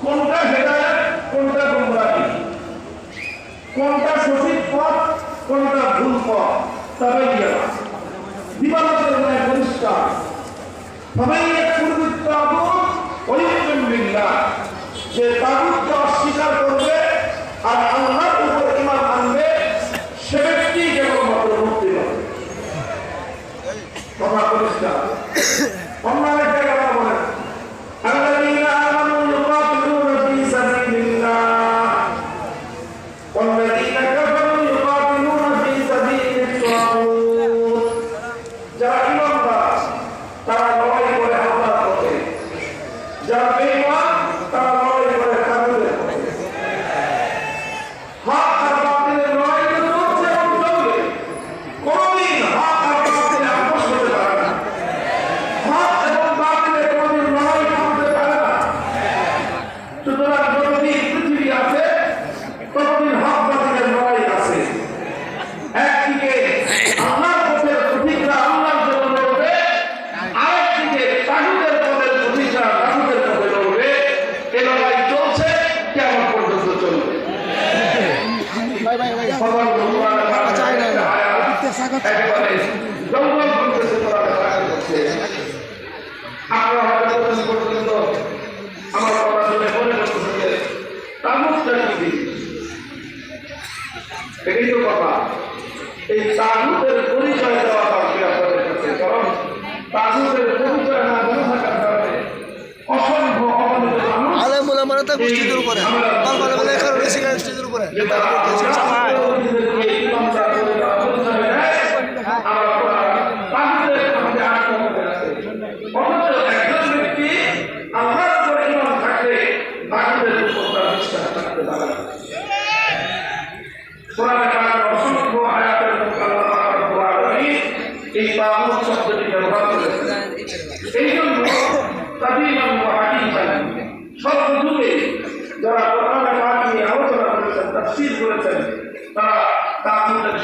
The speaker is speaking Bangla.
কোনটা হেদায়েত, কোনটা গোমরাহি, কোনটা সঠিক পথ, কোনটা ভুল পথ, তবে দিবালোকের ন্যায় পরিষ্কার। যে তাগুতকে অস্বীকার করবে আর আল্লাহর উপর ঈমান আনবে, সে ব্যক্তি কেবলমাত্র মুক্তি পাবে। কথা পরিষ্কার। অন্য একটা কথা বলেন, আল্লাযীনা আমানু ইউকাতিলুনা ফী সাবিলিল্লাহ ওয়াল্লাযীনা কাফারু ইউকাতিলুনা ফী সাবিলিত তাগুত। যারা ঈমানদার তারা লড়াই করে আল্লাহর পথে, যারা বেঈমান তারা লড়াই করে তাগুতের পথে। হক আর বাতিলের লড়াই চলছে এবং চলবে। কোনদিন হক আর বাতিল আপোষ হতে পারে না। হক এবং বাতিলের কোনদিন লড়াই থামতে পারে না। সুতরাং যতদিন পৃথিবী আছে ততদিন হক বাতিলের লড়াই আছে। একদিকে আল্লাহর পথের প্রতীকরা আল্লাহর জন্য লড়বে, আরেকদিকে তাগুতের পথের প্রতীকরা তাগুতের পথে লড়বে। এই লড়াই চলছে, কিয়ামত পর্যন্ত চলবে। একেবারে জঙ্গল করতেছে, আপনারা হয়তো পর্যন্ত আমার কথা শুনে মনে করতেছেন যে তাগুতটা কি জিনিস। এটাই তো কথা। এই তাগুতের পরিচয় দেওয়া দরকার আপনাদের কাছে, কারণ তাগুতের পরিচয় না জেনে থাকার কারণে অসংখ্য অগণিত মানুষ আলেমুলামারা তা গোষ্ঠীদের উপরে তারপরে বলে এখানে বেশি গোষ্ঠীদের উপরে এই তাগুত শব্দটি ব্যবহার করেছেন। এই জন্য সর্বযুগে যারা কোরআন নিয়ে আলোচনা করেছেন, তাফসীর করেছেন, তারা তাগুতের